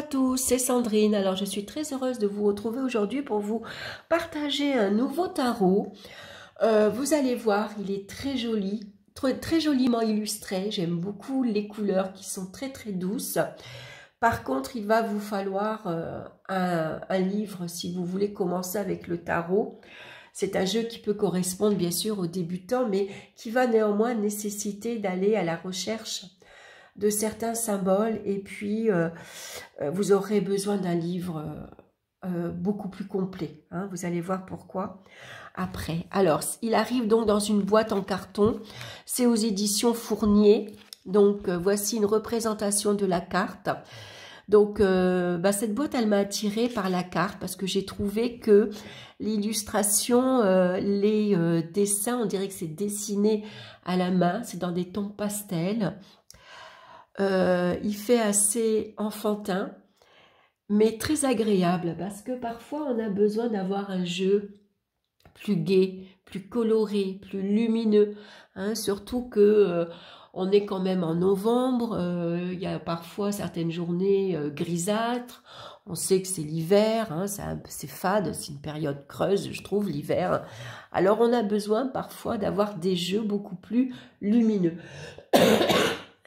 tous, c'est Sandrine. Alors, je suis très heureuse de vous retrouver aujourd'hui pour vous partager un nouveau tarot. Vous allez voir, il est très joli, très joliment illustré. J'aime beaucoup les couleurs qui sont très très douces. Par contre, il va vous falloir un livre si vous voulez commencer avec le tarot. C'est un jeu qui peut correspondre bien sûr aux débutants, mais qui va néanmoins nécessiter d'aller à la recherche de certains symboles, et puis vous aurez besoin d'un livre beaucoup plus complet, hein, vous allez voir pourquoi après. Alors, il arrive donc dans une boîte en carton, c'est aux éditions Fournier, donc voici une représentation de la carte. Donc cette boîte, elle m'a attirée par la carte parce que j'ai trouvé que l'illustration, les dessins, on dirait que c'est dessiné à la main, c'est dans des tons pastels. Il fait assez enfantin, mais très agréable, parce que parfois on a besoin d'avoir un jeu plus gai, plus coloré, plus lumineux, hein, surtout que on est quand même en novembre, il y a parfois certaines journées grisâtres, on sait que c'est l'hiver, hein, c'est fade, c'est une période creuse, je trouve, l'hiver. Alors on a besoin parfois d'avoir des jeux beaucoup plus lumineux.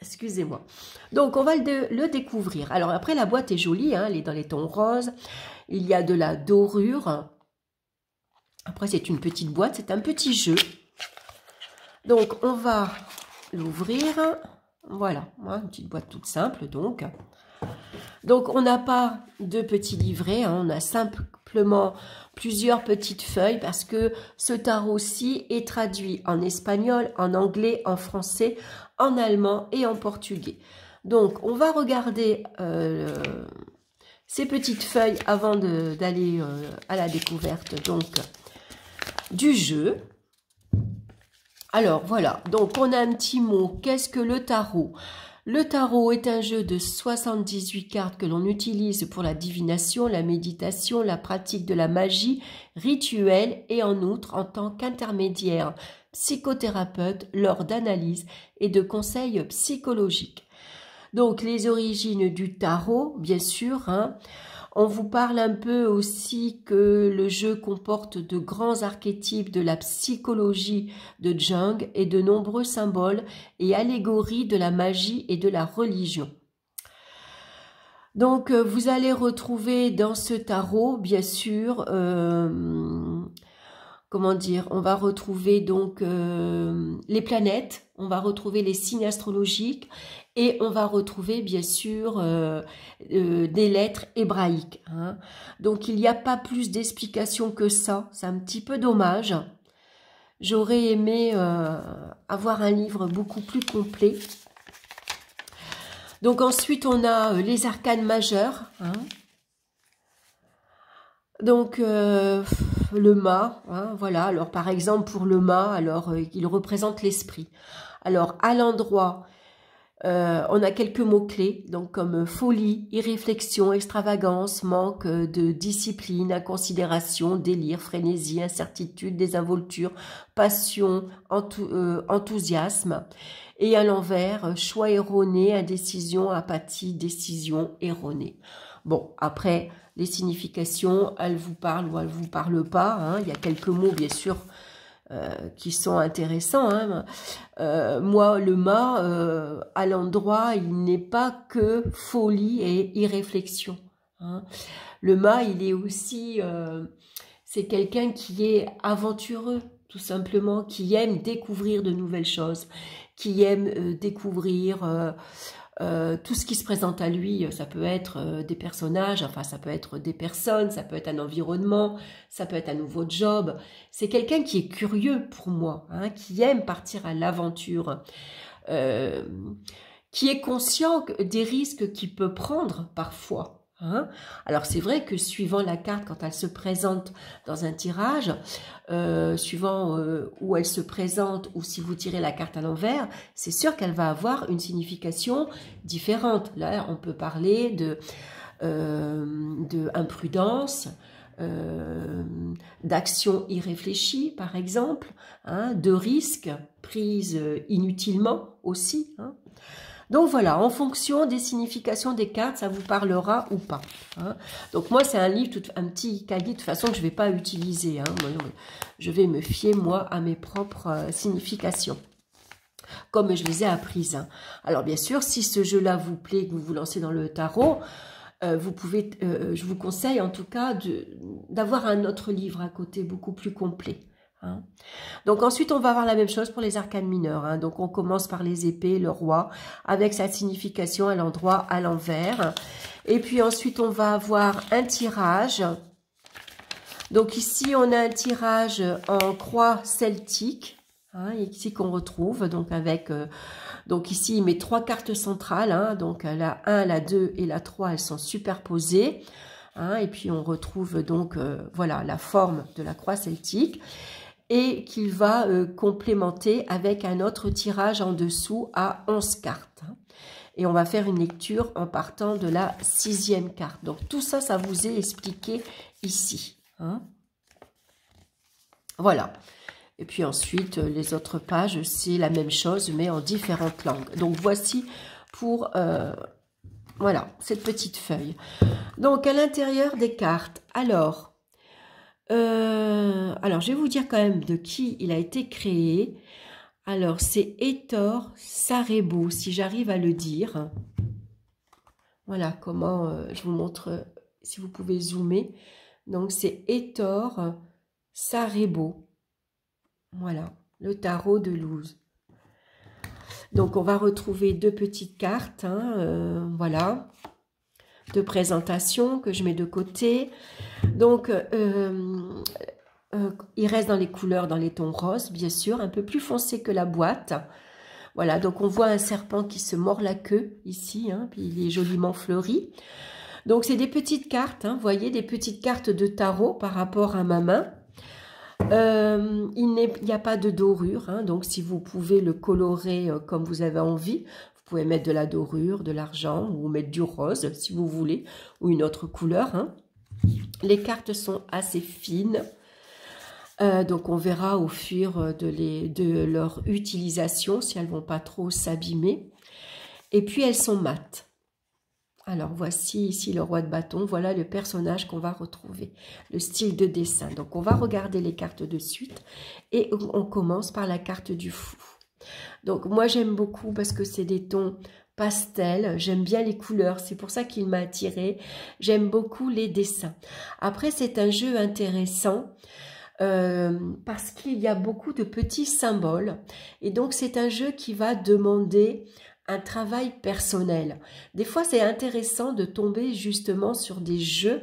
Excusez-moi. Donc, on va le découvrir. Alors, après, la boîte est jolie, hein, elle est dans les tons roses. Il y a de la dorure. Après, c'est une petite boîte, c'est un petit jeu. Donc, on va l'ouvrir. Voilà, une petite boîte toute simple, donc. Donc, on n'a pas de petits livrets, hein, on a simplement plusieurs petites feuilles parce que ce tarot-ci est traduit en espagnol, en anglais, en français, en allemand et en portugais. Donc, on va regarder ces petites feuilles avant d'aller à la découverte donc du jeu. Alors, voilà. Donc, on a un petit mot. Qu'est-ce que le tarot ? Le tarot est un jeu de 78 cartes que l'on utilise pour la divination, la méditation, la pratique de la magie rituelle et en outre en tant qu'intermédiaire psychothérapeute lors d'analyses et de conseils psychologiques. Donc les origines du tarot, bien sûr, hein. On vous parle un peu aussi que le jeu comporte de grands archétypes de la psychologie de Jung et de nombreux symboles et allégories de la magie et de la religion. Donc, vous allez retrouver dans ce tarot, bien sûr, comment dire, on va retrouver donc les planètes, on va retrouver les signes astrologiques et on va retrouver bien sûr des lettres hébraïques, hein. Donc il n'y a pas plus d'explications que ça, c'est un petit peu dommage. J'aurais aimé avoir un livre beaucoup plus complet. Donc ensuite on a les arcanes majeurs, hein. Donc le mât, hein, voilà. Alors par exemple pour le mât, alors il représente l'esprit. Alors à l'endroit, on a quelques mots-clés, donc comme folie, irréflexion, extravagance, manque de discipline, inconsidération, délire, frénésie, incertitude, désinvolture, passion, enthousiasme. Et à l'envers, choix erroné, indécision, apathie, décision erronée. Bon, après, les significations, elles vous parlent ou elles ne vous parlent pas, hein. Il y a quelques mots, bien sûr, qui sont intéressants, hein. Moi, le mât, à l'endroit, il n'est pas que folie et irréflexion, hein. Le mât, il est aussi, c'est quelqu'un qui est aventureux, tout simplement, qui aime découvrir de nouvelles choses, qui aime découvrir tout ce qui se présente à lui. Ça peut être des personnages, enfin ça peut être des personnes, ça peut être un environnement, ça peut être un nouveau job. C'est quelqu'un qui est curieux pour moi, hein, qui aime partir à l'aventure, qui est conscient des risques qu'il peut prendre parfois, hein. Alors c'est vrai que suivant la carte, quand elle se présente dans un tirage, suivant où elle se présente ou si vous tirez la carte à l'envers, c'est sûr qu'elle va avoir une signification différente. Là, on peut parler de imprudence, d'action irréfléchie par exemple, hein, de risques pris inutilement aussi, hein. Donc voilà, en fonction des significations des cartes, ça vous parlera ou pas. Hein. Donc moi, c'est un livre, un petit cahier de toute façon que je ne vais pas utiliser. Hein. Moi, je vais me fier, moi, à mes propres significations, comme je les ai apprises. Hein. Alors bien sûr, si ce jeu-là vous plaît, que vous vous lancez dans le tarot, vous pouvez, je vous conseille en tout cas d'avoir un autre livre à côté, beaucoup plus complet. Hein. Donc ensuite, on va avoir la même chose pour les arcanes mineures. Hein. Donc on commence par les épées, le roi, avec sa signification à l'endroit, à l'envers. Et puis ensuite, on va avoir un tirage. Donc ici, on a un tirage en croix celtique, hein, ici qu'on retrouve, donc avec... donc ici, il met 3 cartes centrales, hein, donc la 1, la 2 et la 3, elles sont superposées. Hein, et puis on retrouve donc, voilà, la forme de la croix celtique. Et qu'il va complémenter avec un autre tirage en dessous à 11 cartes. Et on va faire une lecture en partant de la 6e carte. Donc tout ça, ça vous est expliqué ici. Hein. Voilà. Et puis ensuite, les autres pages, c'est la même chose, mais en différentes langues. Donc voici pour voilà, cette petite feuille. Donc à l'intérieur des cartes, alors, je vais vous dire quand même de qui il a été créé. Alors, c'est Hétor Sarebo, si j'arrive à le dire. Voilà comment, je vous montre, si vous pouvez zoomer. Donc, c'est Hétor Sarebo. Voilà, le tarot de Luz. Donc, on va retrouver 2 petites cartes, hein, voilà, de présentation que je mets de côté. Donc, il reste dans les couleurs, dans les tons roses, bien sûr, un peu plus foncé que la boîte. Voilà, donc on voit un serpent qui se mord la queue ici, hein, puis il est joliment fleuri. Donc c'est des petites cartes, hein, vous voyez, des petites cartes de tarot par rapport à ma main. Il n'y a pas de dorure, hein, donc si vous pouvez le colorer comme vous avez envie, vous pouvez mettre de la dorure, de l'argent, ou mettre du rose si vous voulez, ou une autre couleur. Hein. Les cartes sont assez fines. Donc on verra au fur de leur utilisation si elles ne vont pas trop s'abîmer. Et puis elles sont mates. Alors voici ici le roi de bâton, voilà le personnage qu'on va retrouver, le style de dessin. Donc on va regarder les cartes de suite et on commence par la carte du fou. Donc moi j'aime beaucoup parce que c'est des tons pastels, j'aime bien les couleurs, c'est pour ça qu'il m'a attiré. J'aime beaucoup les dessins. Après c'est un jeu intéressant. Parce qu'il y a beaucoup de petits symboles et donc c'est un jeu qui va demander un travail personnel. Des fois c'est intéressant de tomber justement sur des jeux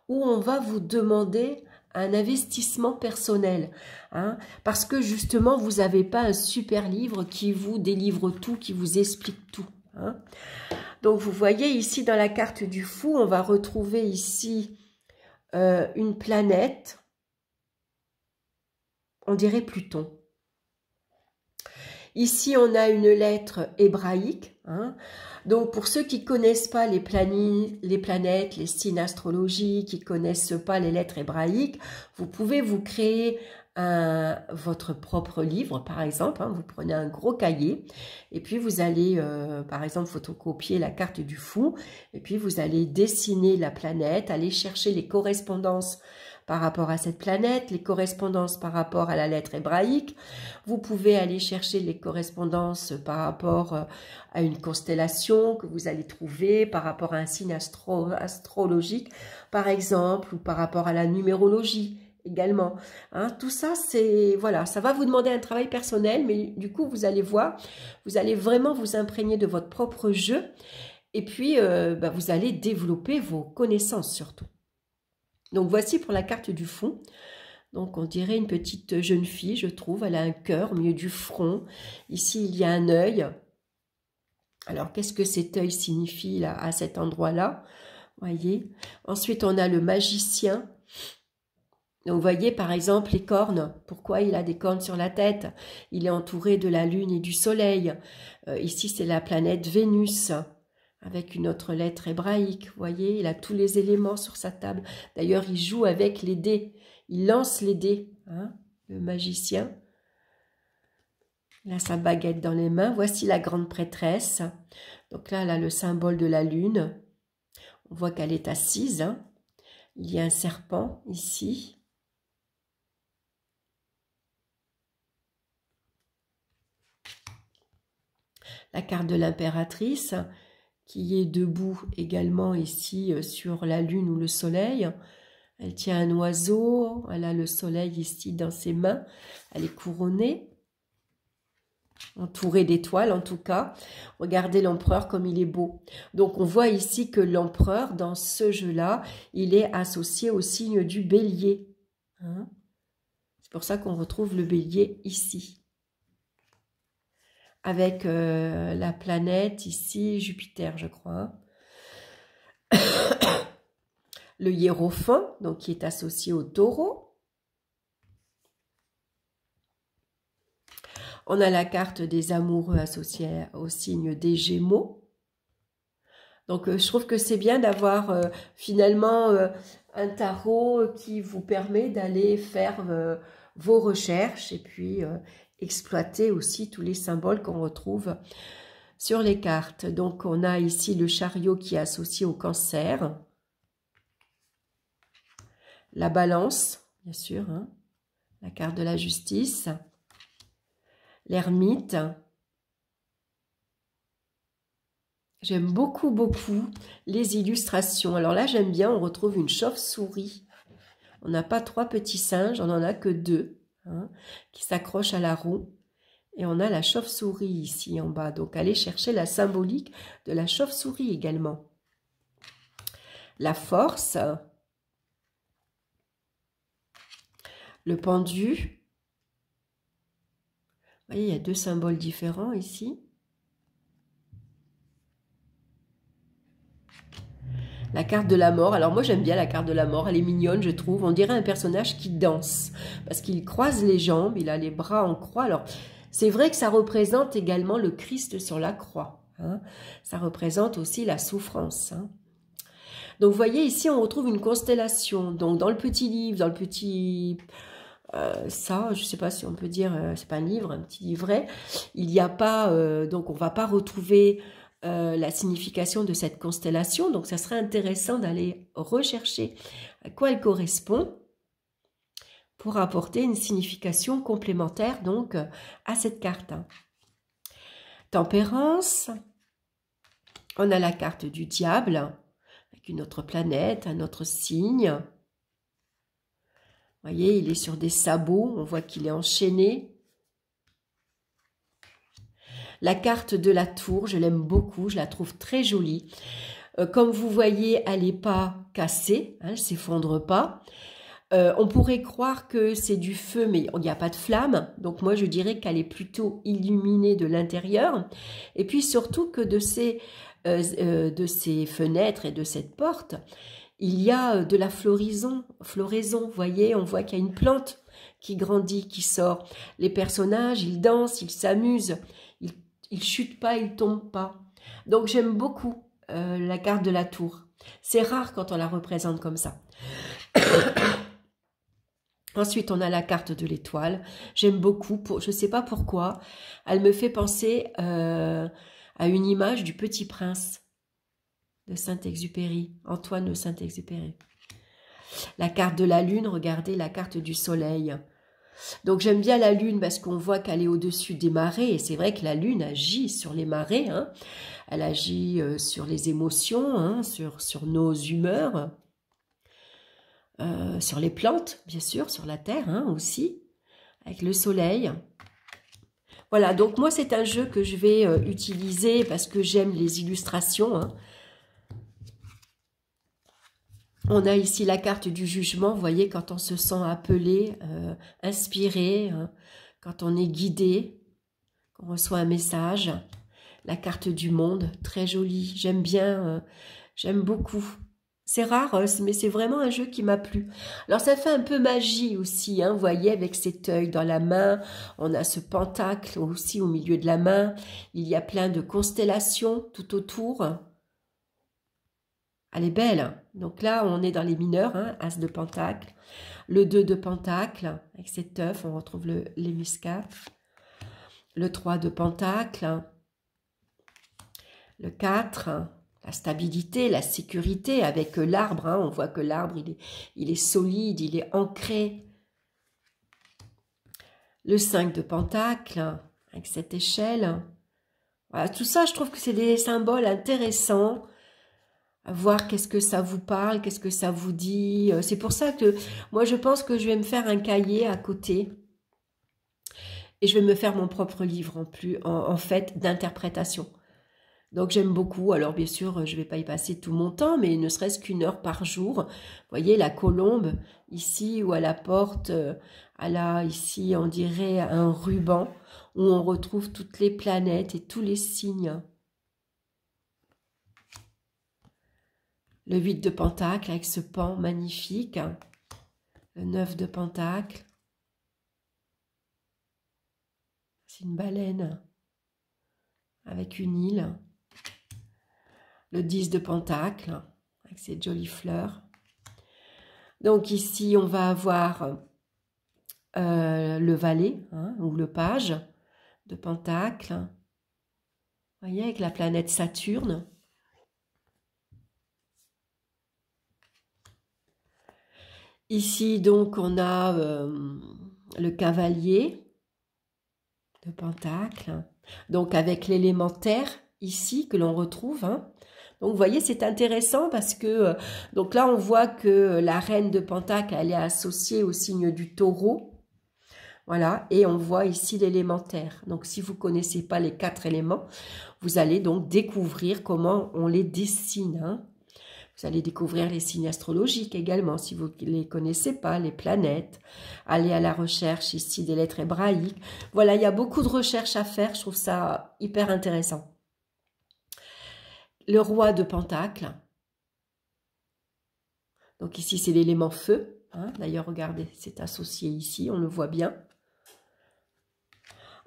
où on va vous demander un investissement personnel, hein, parce que justement vous n'avez pas un super livre qui vous délivre tout, qui vous explique tout. Hein. Donc vous voyez ici dans la carte du fou, on va retrouver ici une planète. On dirait Pluton. Ici, on a une lettre hébraïque. Hein. Donc, pour ceux qui ne connaissent pas les planètes, les signes astrologiques, qui ne connaissent pas les lettres hébraïques, vous pouvez vous créer votre propre livre, par exemple. Hein. Vous prenez un gros cahier et puis vous allez, par exemple, photocopier la carte du fou et puis vous allez dessiner la planète, aller chercher les correspondances par rapport à cette planète, les correspondances par rapport à la lettre hébraïque. Vous pouvez aller chercher les correspondances par rapport à une constellation que vous allez trouver, par rapport à un signe astrologique, par exemple, ou par rapport à la numérologie également. Hein, tout ça, c'est voilà, ça va vous demander un travail personnel, mais du coup, vous allez voir, vous allez vraiment vous imprégner de votre propre jeu, et puis vous allez développer vos connaissances surtout. Donc voici pour la carte du fond. Donc on dirait une petite jeune fille, je trouve. Elle a un cœur au milieu du front. Ici, il y a un œil. Alors, qu'est-ce que cet œil signifie là, à cet endroit-là? Voyez. Ensuite, on a le magicien. Donc, vous voyez, par exemple, les cornes. Pourquoi il a des cornes sur la tête? Il est entouré de la lune et du soleil. Ici, c'est la planète Vénus. Avec une autre lettre hébraïque, vous voyez, il a tous les éléments sur sa table. D'ailleurs, il joue avec les dés, il lance les dés, hein, le magicien. Elle a sa baguette dans les mains. Voici la grande prêtresse. Donc là, elle a le symbole de la lune. On voit qu'elle est assise. Hein. Il y a un serpent ici. La carte de l'impératrice qui est debout également ici sur la lune ou le soleil. Elle tient un oiseau. Elle a le soleil ici dans ses mains. Elle est couronnée. Entouré d'étoiles en tout cas. Regardez l'empereur comme il est beau. Donc on voit ici que l'empereur dans ce jeu-là, il est associé au signe du bélier. Hein? C'est pour ça qu'on retrouve le bélier ici. Avec la planète ici, Jupiter je crois. Le hiérophant, donc qui est associé au taureau. On a la carte des amoureux associée au signe des Gémeaux. Donc, je trouve que c'est bien d'avoir finalement un tarot qui vous permet d'aller faire vos recherches et puis exploiter aussi tous les symboles qu'on retrouve sur les cartes. Donc, on a ici le chariot qui est associé au cancer. La balance, bien sûr, hein, la carte de la justice. L'ermite. J'aime beaucoup, beaucoup les illustrations. Alors là, j'aime bien, on retrouve une chauve-souris. On n'a pas 3 petits singes, on n'en a que 2 hein, qui s'accrochent à la roue. Et on a la chauve-souris ici en bas. Donc, allez chercher la symbolique de la chauve-souris également. La force. Le pendu. Vous voyez, il y a 2 symboles différents ici. La carte de la mort. Alors moi, j'aime bien la carte de la mort. Elle est mignonne, je trouve. On dirait un personnage qui danse. Parce qu'il croise les jambes, il a les bras en croix. Alors, c'est vrai que ça représente également le Christ sur la croix. Hein. Ça représente aussi la souffrance. Hein. Donc, vous voyez, ici, on retrouve une constellation. Donc, dans le petit livre, dans le petit... ça, je ne sais pas si on peut dire, c'est pas un livre, un petit livret, il n'y a pas, donc on ne va pas retrouver la signification de cette constellation, donc ça serait intéressant d'aller rechercher à quoi elle correspond pour apporter une signification complémentaire donc à cette carte. Tempérance, on a la carte du diable, avec une autre planète, un autre signe. Vous voyez, il est sur des sabots, on voit qu'il est enchaîné. La carte de la tour, je l'aime beaucoup, je la trouve très jolie. Comme vous voyez, elle n'est pas cassée, hein, elle ne s'effondre pas. On pourrait croire que c'est du feu, mais il n'y a pas de flamme. Donc moi, je dirais qu'elle est plutôt illuminée de l'intérieur. Et puis surtout que de ces fenêtres et de cette porte, il y a de la floraison, vous voyez, on voit qu'il y a une plante qui grandit, qui sort. Les personnages, ils dansent, ils s'amusent, ils chutent pas, ils tombent pas. Donc j'aime beaucoup la carte de la tour. C'est rare quand on la représente comme ça. Ensuite, on a la carte de l'étoile. J'aime beaucoup, je ne sais pas pourquoi, elle me fait penser à une image du Petit Prince de Saint-Exupéry, Antoine de Saint-Exupéry. La carte de la lune, regardez la carte du soleil. Donc j'aime bien la lune parce qu'on voit qu'elle est au-dessus des marées, et c'est vrai que la lune agit sur les marées, hein. Elle agit sur les émotions, hein, sur nos humeurs, sur les plantes, bien sûr, sur la terre hein, aussi, avec le soleil. Voilà, donc moi c'est un jeu que je vais utiliser parce que j'aime les illustrations, hein. On a ici la carte du jugement, vous voyez, quand on se sent appelé, inspiré, hein, quand on est guidé, qu'on reçoit un message. La carte du monde, très jolie, j'aime bien, j'aime beaucoup. C'est rare, mais c'est vraiment un jeu qui m'a plu. Alors ça fait un peu magie aussi, hein, vous voyez, avec cet œil dans la main, on a ce pentacle aussi au milieu de la main, il y a plein de constellations tout autour. Elle est belle. Donc là, on est dans les mineurs, hein, As de Pentacle. Le 2 de Pentacle, avec cet œuf, on retrouve l'hémiscaphe. le 3 de Pentacle, le 4, la stabilité, la sécurité avec l'arbre. On voit que l'arbre, il est solide, il est ancré. Le 5 de Pentacle, avec cette échelle. Voilà, tout ça, je trouve que c'est des symboles intéressants. À voir qu'est-ce que ça vous parle, qu'est-ce que ça vous dit. C'est pour ça que moi, je pense que je vais me faire un cahier à côté. Et je vais me faire mon propre livre en fait d'interprétation. Donc j'aime beaucoup. Alors bien sûr, je ne vais pas y passer tout mon temps, mais ne serait-ce qu'1 heure par jour. Vous voyez la colombe ici ou à la porte, ici on dirait un ruban où on retrouve toutes les planètes et tous les signes. Le 8 de Pentacle avec ce pan magnifique. Le 9 de Pentacle. C'est une baleine avec une île. Le 10 de Pentacle avec ces jolies fleurs. Donc ici, on va avoir le valet ou le page de Pentacle. Vous voyez, avec la planète Saturne. Ici, donc, on a le cavalier de Pentacle. Donc, avec l'élémentaire ici que l'on retrouve. Donc, vous voyez, c'est intéressant parce que, donc là, on voit que la reine de Pentacle, elle est associée au signe du taureau. Voilà, et on voit ici l'élémentaire. Donc, si vous ne connaissez pas les 4 éléments, vous allez donc découvrir comment on les dessine. Vous allez découvrir les signes astrologiques également, si vous ne les connaissez pas, les planètes. Allez à la recherche ici des lettres hébraïques. Voilà, il y a beaucoup de recherches à faire. Je trouve ça hyper intéressant. Le roi de Pentacle. Donc ici, c'est l'élément feu. D'ailleurs, regardez, c'est associé ici, on le voit bien.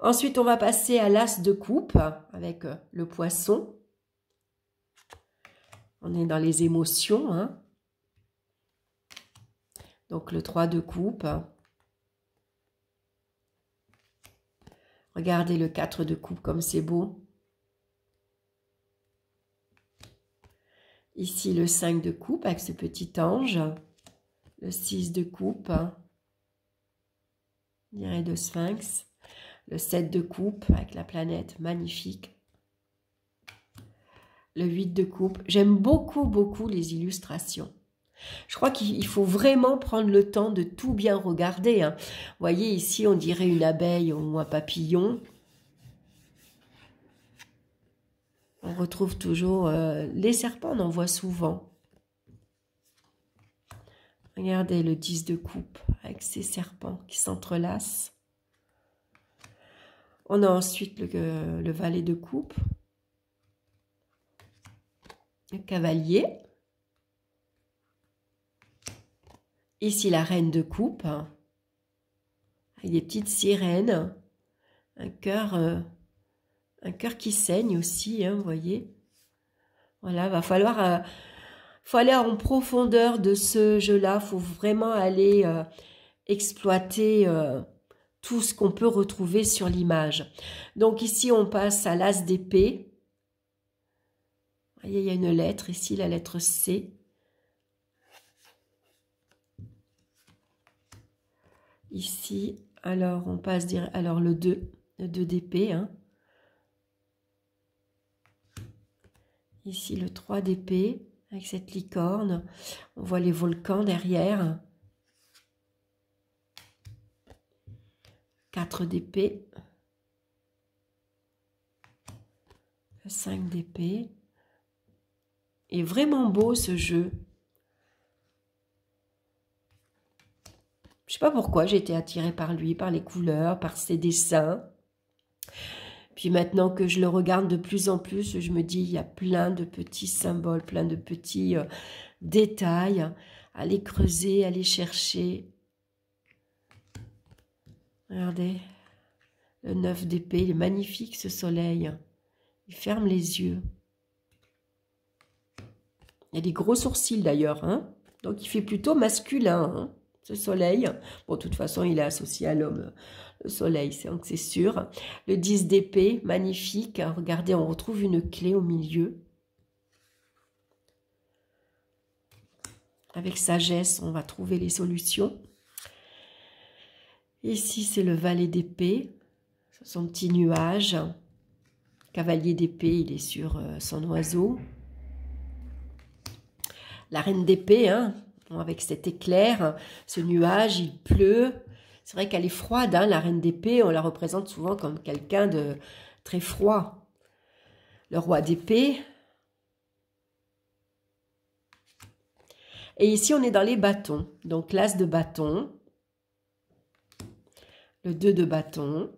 Ensuite, on va passer à l'as de coupe avec le poisson. On est dans les émotions. Donc, le 3 de coupe. Regardez le 4 de coupe comme c'est beau. Ici, le 5 de coupe avec ce petit ange. Le 6 de coupe. On dirait de sphinx. Le 7 de coupe avec la planète magnifique. Le 8 de coupe. J'aime beaucoup, beaucoup les illustrations. Je crois qu'il faut vraiment prendre le temps de tout bien regarder. Vous voyez, ici, on dirait une abeille ou un papillon. On retrouve toujours les serpents, on en voit souvent. Regardez le 10 de coupe avec ces serpents qui s'entrelacent. On a ensuite le valet de coupe. Le cavalier. Ici, la reine de coupe. Avec des petites sirènes. Un cœur qui saigne aussi, vous voyez. Voilà, va falloir... faut aller en profondeur de ce jeu-là. Il faut vraiment aller exploiter tout ce qu'on peut retrouver sur l'image. Donc ici, on passe à l'as d'épée. Vous voyez, il y a une lettre ici, la lettre C. Ici, alors on passe alors le 2 d'épée. Ici, le 3 d'épée. Avec cette licorne, on voit les volcans derrière. 4 d'épée. 5 d'épée. Et vraiment beau ce jeu. Je ne sais pas pourquoi j'ai été attirée par lui, par les couleurs, par ses dessins. Puis maintenant que je le regarde de plus en plus, je me dis il y a plein de petits symboles, plein de petits détails à les creuser, à les chercher. Regardez, le 9 d'épée, il est magnifique ce soleil. Il ferme les yeux. Il y a des gros sourcils d'ailleurs, donc il fait plutôt masculin, ce soleil. Bon, de toute façon, il est associé à l'homme, le soleil, c'est sûr. Le 10 d'épée, magnifique. Regardez, on retrouve une clé au milieu. Avec sagesse, on va trouver les solutions. Ici, c'est le valet d'épée, son petit nuage. Cavalier d'épée, il est sur son oiseau. La reine d'épée, hein, avec cet éclair, ce nuage, il pleut. C'est vrai qu'elle est froide, hein, la reine d'épée, on la représente souvent comme quelqu'un de très froid. Le roi d'épée. Et ici, on est dans les bâtons. Donc, l'as de bâton, le 2 de bâton,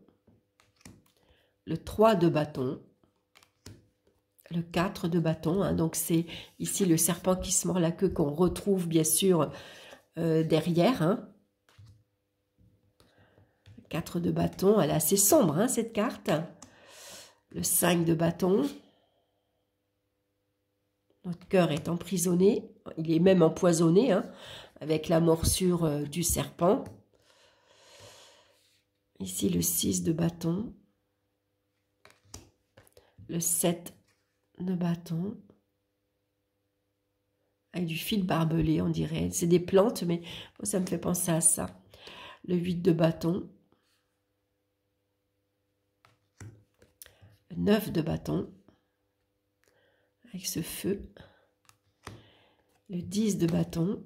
le 3 de bâton, le 4 de bâton. Hein, donc, c'est ici le serpent qui se mord la queue qu'on retrouve, bien sûr, derrière. Hein. 4 de bâton, elle est assez sombre, hein, cette carte. Le 5 de bâton. Notre cœur est emprisonné, il est même empoisonné, hein, avec la morsure du serpent. Ici, le 6 de bâton. Le 7 de bâton. Avec du fil barbelé, on dirait. C'est des plantes, mais ça me fait penser à ça. Le 8 de bâton. Le 9 de bâton. Avec ce feu. Le 10 de bâton.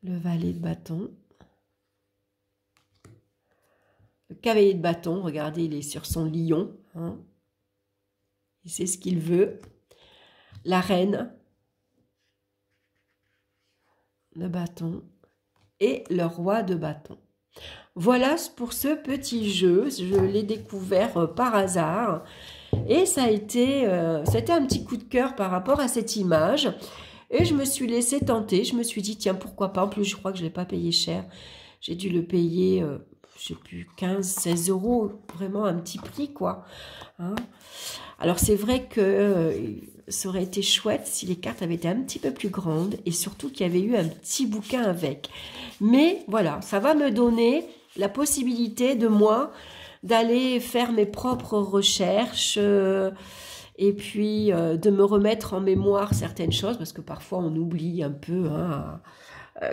Le valet de bâton. Le cavalier de bâton, regardez, il est sur son lion. Hein. Il sait ce qu'il veut. La reine de bâton. Et le roi de bâton. Voilà pour ce petit jeu. Je l'ai découvert par hasard. Et ça a été, c'était un petit coup de cœur par rapport à cette image. Et je me suis laissée tenter. Je me suis dit, tiens, pourquoi pas. En plus, je crois que je ne l'ai pas payé cher. J'ai dû le payer, je ne sais plus, 15, 16 €. Vraiment un petit prix, quoi. Hein. Alors, c'est vrai que ça aurait été chouette si les cartes avaient été un petit peu plus grandes. Et surtout qu'il y avait eu un petit bouquin avec. Mais voilà, ça va me donner la possibilité de moi d'aller faire mes propres recherches et puis de me remettre en mémoire certaines choses, parce que parfois on oublie un peu, hein,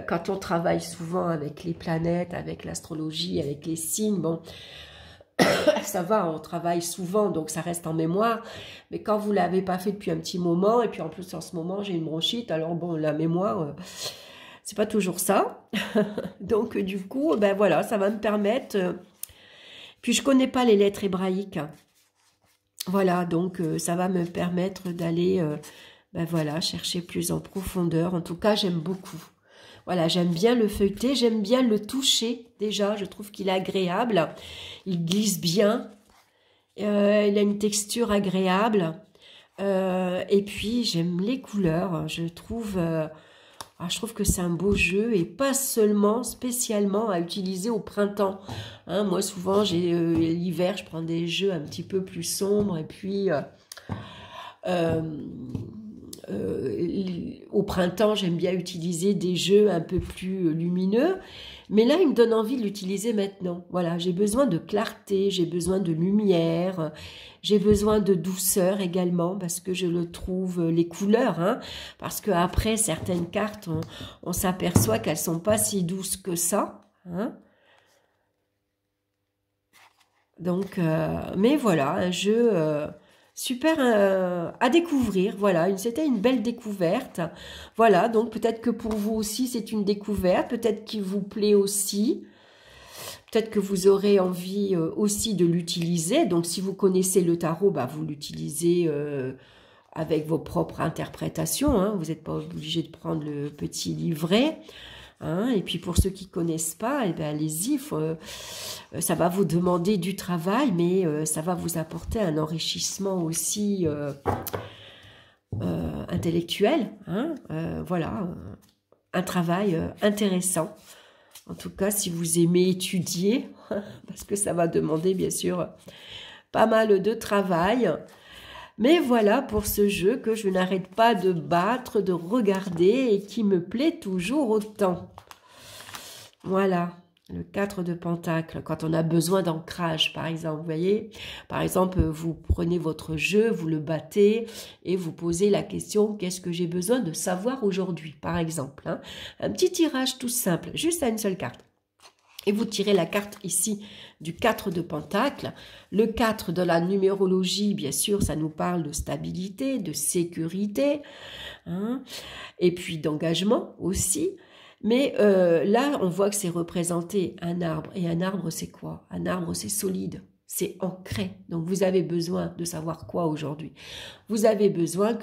quand on travaille souvent avec les planètes, avec l'astrologie, avec les signes, bon, ça va, on travaille souvent, donc ça reste en mémoire, mais quand vous ne l'avez pas fait depuis un petit moment, et puis en plus en ce moment j'ai une bronchite, alors bon, la mémoire, c'est pas toujours ça, donc du coup, ben voilà, ça va me permettre... Puis je connais pas les lettres hébraïques. Voilà, donc ça va me permettre d'aller ben voilà, chercher plus en profondeur. En tout cas, j'aime beaucoup. Voilà, j'aime bien le feuilleter, j'aime bien le toucher déjà. Je trouve qu'il est agréable. Il glisse bien. Il a une texture agréable. Et puis, j'aime les couleurs. Je trouve que c'est un beau jeu et pas seulement spécialement à utiliser au printemps. Hein, moi, souvent, l'hiver, je prends des jeux un petit peu plus sombres et puis au printemps, j'aime bien utiliser des jeux un peu plus lumineux. Mais là, il me donne envie de l'utiliser maintenant. Voilà, j'ai besoin de clarté, j'ai besoin de lumière, j'ai besoin de douceur également parce que je le trouve, les couleurs, hein, parce qu'après, certaines cartes, on s'aperçoit qu'elles ne sont pas si douces que ça. Hein. Donc, mais voilà, un jeu... super à découvrir, voilà, c'était une belle découverte. Voilà, donc peut-être que pour vous aussi c'est une découverte, peut-être qu'il vous plaît aussi, peut-être que vous aurez envie aussi de l'utiliser. Donc si vous connaissez le tarot, bah, vous l'utilisez avec vos propres interprétations, hein. Vous n'êtes pas obligé de prendre le petit livret. Hein, et puis pour ceux qui ne connaissent pas, eh ben, allez-y, ça va vous demander du travail, mais ça va vous apporter un enrichissement aussi intellectuel. Hein, voilà, un travail intéressant. En tout cas, si vous aimez étudier, parce que ça va demander bien sûr pas mal de travail. Mais voilà pour ce jeu que je n'arrête pas de battre, de regarder et qui me plaît toujours autant. Voilà, le 4 de Pentacle, quand on a besoin d'ancrage, par exemple, vous voyez. Par exemple, vous prenez votre jeu, vous le battez et vous posez la question, qu'est-ce que j'ai besoin de savoir aujourd'hui, par exemple. Hein. Un petit tirage tout simple, juste à une seule carte. Et vous tirez la carte ici du 4 de Pentacle. Le 4 de la numérologie, bien sûr, ça nous parle de stabilité, de sécurité, hein, et puis d'engagement aussi. Mais là, on voit que c'est représenté un arbre. Et un arbre, c'est quoi? Un arbre, c'est solide, c'est ancré. Donc, vous avez besoin de savoir quoi aujourd'hui? Vous avez besoin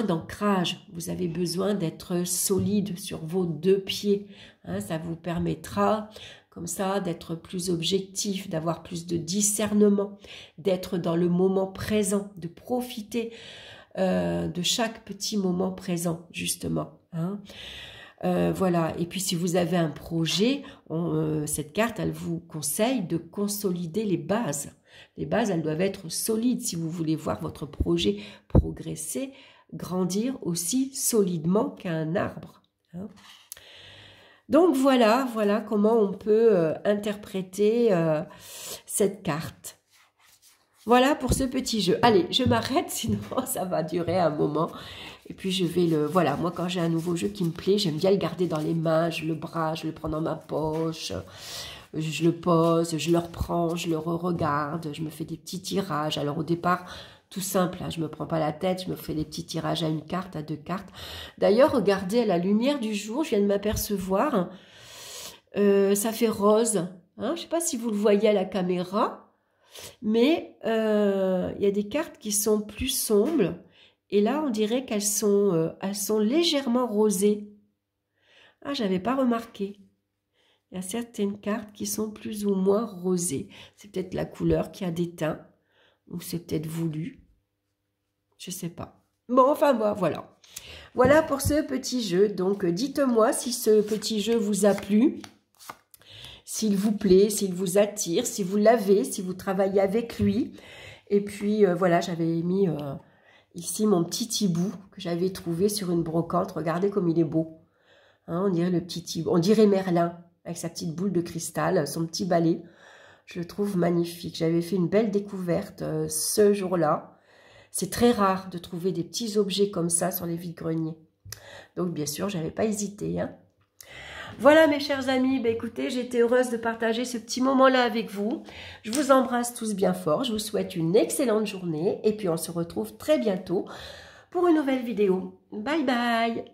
d'ancrage. Vous avez besoin d'être solide sur vos deux pieds. Hein, ça vous permettra, comme ça, d'être plus objectif, d'avoir plus de discernement, d'être dans le moment présent, de profiter de chaque petit moment présent, justement. Hein. Voilà, et puis si vous avez un projet, cette carte, elle vous conseille de consolider les bases. Les bases, elles doivent être solides si vous voulez voir votre projet progresser, grandir aussi solidement qu'un arbre. Hein. Donc voilà comment on peut interpréter cette carte. Voilà pour ce petit jeu. Allez, je m'arrête, sinon ça va durer un moment. Et puis je vais voilà, moi quand j'ai un nouveau jeu qui me plaît, j'aime bien le garder dans les mains, je le brasse, je le prends dans ma poche, je le pose, je le reprends, je le re-regarde, je me fais des petits tirages. Alors au départ, tout simple, hein, je me prends pas la tête, je me fais des petits tirages à une carte, à deux cartes. D'ailleurs, regardez, à la lumière du jour, je viens de m'apercevoir, ça fait rose. Hein, je sais pas si vous le voyez à la caméra, mais il y a des cartes qui sont plus sombres. Et là, on dirait qu'elles sont légèrement rosées. Ah, j'avais pas remarqué. Il y a certaines cartes qui sont plus ou moins rosées. C'est peut-être la couleur qui a déteint. Ou c'est peut-être voulu. Je sais pas. Bon, enfin, voilà. Voilà pour ce petit jeu. Donc, dites-moi si ce petit jeu vous a plu. S'il vous plaît, s'il vous attire, si vous l'avez, si vous travaillez avec lui. Et puis, voilà, j'avais mis... ici, mon petit hibou que j'avais trouvé sur une brocante. Regardez comme il est beau. Hein, on dirait le petit hibou. On dirait Merlin avec sa petite boule de cristal, son petit balai. Je le trouve magnifique. J'avais fait une belle découverte ce jour-là. C'est très rare de trouver des petits objets comme ça sur les vides-greniers. Donc, bien sûr, je n'avais pas hésité. Hein. Voilà, mes chers amis. Ben, écoutez, j'étais heureuse de partager ce petit moment-là avec vous. Je vous embrasse tous bien fort. Je vous souhaite une excellente journée. Et puis, on se retrouve très bientôt pour une nouvelle vidéo. Bye bye.